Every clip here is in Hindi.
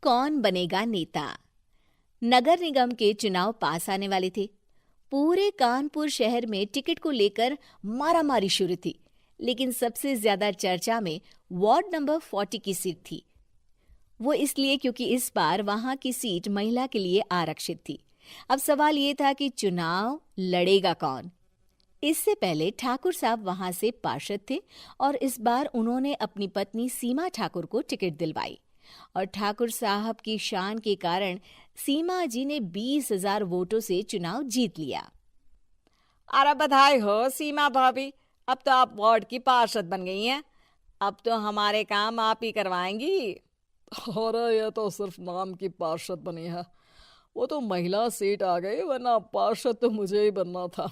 कौन बनेगा नेता। नगर निगम के चुनाव पास आने वाले थे। पूरे कानपुर शहर में टिकट को लेकर मारामारी शुरू थी, लेकिन सबसे ज्यादा चर्चा में वार्ड नंबर 40 की सीट थी। वो इसलिए क्योंकि इस बार वहां की सीट महिला के लिए आरक्षित थी। अब सवाल ये था कि चुनाव लड़ेगा कौन। इससे पहले ठाकुर साहब वहां से पार्षद थे और इस बार उन्होंने अपनी पत्नी सीमा ठाकुर को टिकट दिलवाई और ठाकुर साहब की शान के कारण सीमा जी ने 20,000 वोटों से चुनाव जीत लिया। अरे बधाई हो सीमा भाभी, अब तो आप वार्ड की पार्षद बन गई हैं। अब तो हमारे काम आप ही करवाएंगी। अरे ये तो सिर्फ नाम की पार्षद बनी है, वो तो महिला सीट आ गई, वरना पार्षद तो मुझे ही बनना था।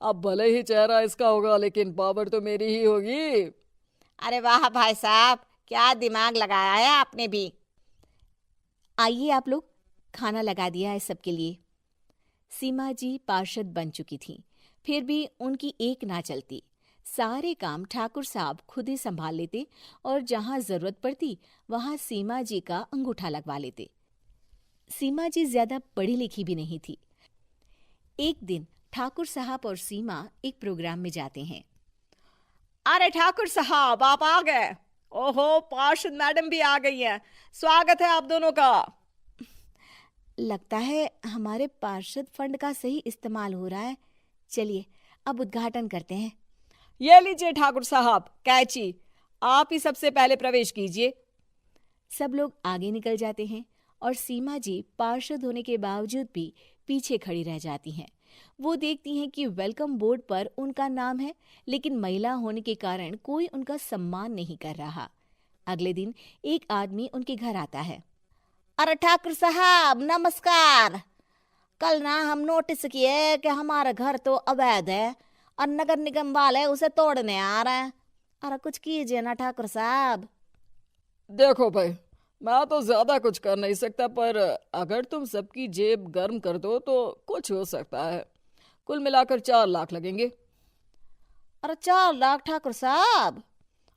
अब भले ही चेहरा इसका होगा, लेकिन पावर तो मेरी ही होगी। अरे वाह भाई साहब, क्या दिमाग लगाया है आपने भी। आइए आप लोग, खाना लगा दिया है सबके लिए। सीमा जी पार्षद बन चुकी थीं, फिर भी उनकी एक ना चलती। सारे काम ठाकुर साहब खुद ही संभाल लेते और जहां जरूरत पड़ती वहां सीमा जी का अंगूठा लगवा लेते। सीमा जी ज्यादा पढ़ी लिखी भी नहीं थी। एक दिन ठाकुर साहब और सीमा एक प्रोग्राम में जाते हैं। अरे ठाकुर साहब, आप आ गए। ओहो, पार्षद मैडम भी आ गई हैं। स्वागत है आप दोनों का। लगता है हमारे पार्षद फंड का सही इस्तेमाल हो रहा है। चलिए अब उद्घाटन करते हैं। ये लीजिए ठाकुर साहब कैची, आप ही सबसे पहले प्रवेश कीजिए। सब लोग आगे निकल जाते हैं और सीमा जी पार्षद होने के बावजूद भी पीछे खड़ी रह जाती हैं। वो देखती हैं कि वेलकम बोर्ड पर उनका नाम है, लेकिन महिला होने के कारण कोई उनका सम्मान नहीं कर रहा। अगले दिन एक आदमी उनके घर आता है। अरे ठाकुर साहब नमस्कार। कल ना हम नोटिस किए कि हमारा घर तो अवैध है और नगर निगम वाले उसे तोड़ने आ रहे हैं। अरे कुछ कीजिए ना ठाकुर साहब। देखो भाई, मैं तो ज्यादा कुछ कर नहीं सकता, पर अगर तुम सबकी जेब गर्म कर दो तो कुछ हो सकता है। कुल मिलाकर 4 लाख लगेंगे। अरे 4 लाख ठाकुर साहब?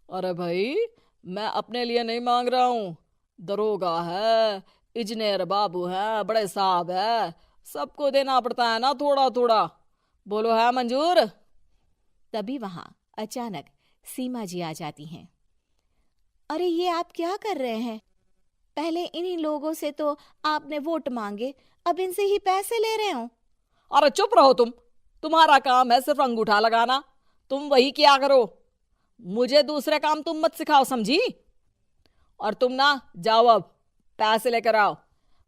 अरे भाई, मैं अपने लिए नहीं मांग रहा हूँ। दरोगा है, इंजीनियर बाबू है, बड़े साहब है, सबको देना पड़ता है ना थोड़ा थोड़ा। बोलो है मंजूर? तभी वहां अचानक सीमा जी आ जाती हैं। अरे ये आप क्या कर रहे हैं? पहले इन्हीं लोगों से तो आपने वोट मांगे, अब इनसे ही पैसे ले रहे हो। अरे चुप रहो तुम। तुम्हारा काम है सिर्फ अंगूठा लगाना, तुम वही किया करो। मुझे दूसरे काम तुम मत सिखाओ, समझी? और तुम ना जाओ, अब पैसे लेकर आओ,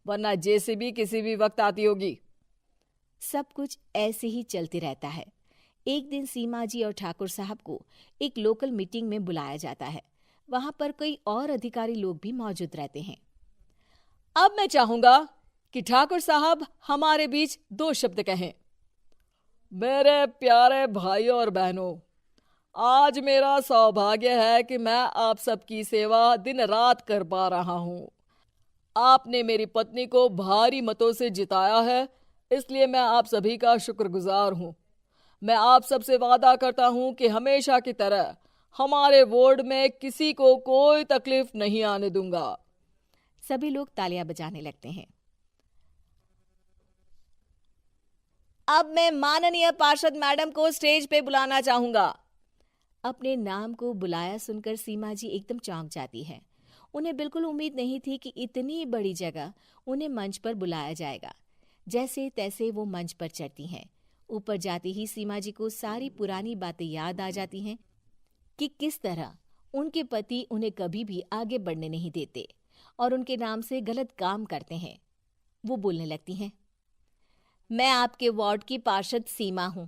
वरना जेसीबी किसी भी वक्त आती होगी। सब कुछ ऐसे ही चलते रहता है। एक दिन सीमा जी और ठाकुर साहब को एक लोकल मीटिंग में बुलाया जाता है। वहां पर कई और अधिकारी लोग भी मौजूद रहते हैं। अब मैं चाहूंगा कि ठाकुर साहब हमारे बीच 2 शब्द कहें। मेरे प्यारे भाइयों और बहनों, आज मेरा सौभाग्य है कि मैं आप सबकी सेवा दिन रात कर पा रहा हूँ। आपने मेरी पत्नी को भारी मतों से जिताया है, इसलिए मैं आप सभी का शुक्रगुजार हूँ। मैं आप सबसे वादा करता हूँ कि हमेशा की तरह हमारे वार्ड में किसी को कोई तकलीफ नहीं आने दूंगा। सभी लोग तालियां बजाने लगते हैं। अब मैं माननीय पार्षद मैडम को स्टेज पे बुलाना चाहूंगा। अपने नाम को बुलाया सुनकर सीमा जी एकदम चौंक जाती है। उन्हें बिल्कुल उम्मीद नहीं थी कि इतनी बड़ी जगह उन्हें मंच पर बुलाया जाएगा। जैसे तैसे वो मंच पर चढ़ती हैं। ऊपर जाते ही सीमा जी को सारी पुरानी बातें याद आ जाती हैं कि किस तरह उनके पति उन्हें कभी भी आगे बढ़ने नहीं देते और उनके नाम से गलत काम करते हैं। वो बोलने लगती हैं। मैं आपके वार्ड की पार्षद सीमा हूं।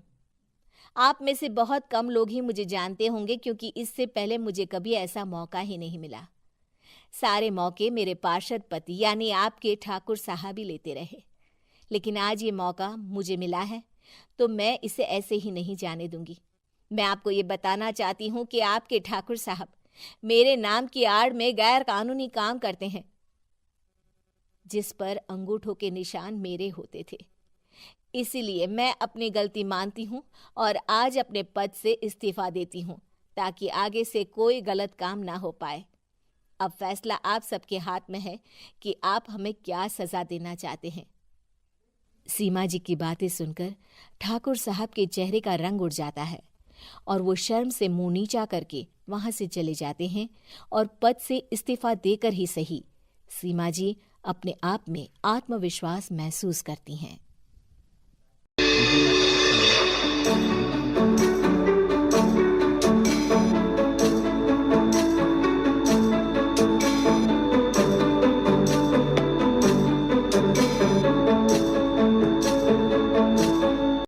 आप में से बहुत कम लोग ही मुझे जानते होंगे, क्योंकि इससे पहले मुझे कभी ऐसा मौका ही नहीं मिला। सारे मौके मेरे पार्षद पति यानी आपके ठाकुर साहब ही लेते रहे, लेकिन आज ये मौका मुझे मिला है तो मैं इसे ऐसे ही नहीं जाने दूंगी। मैं आपको ये बताना चाहती हूँ कि आपके ठाकुर साहब मेरे नाम की आड़ में गैर कानूनी काम करते हैं, जिस पर अंगूठों के निशान मेरे होते थे। इसीलिए मैं अपनी गलती मानती हूँ और आज अपने पद से इस्तीफा देती हूँ, ताकि आगे से कोई गलत काम ना हो पाए। अब फैसला आप सबके हाथ में है कि आप हमें क्या सजा देना चाहते हैं। सीमा जी की बातें सुनकर ठाकुर साहब के चेहरे का रंग उड़ जाता है और वो शर्म से मुंह नीचा करके वहां से चले जाते हैं और पद से इस्तीफा देकर ही सही सीमा जी अपने आप में आत्मविश्वास महसूस करती हैं।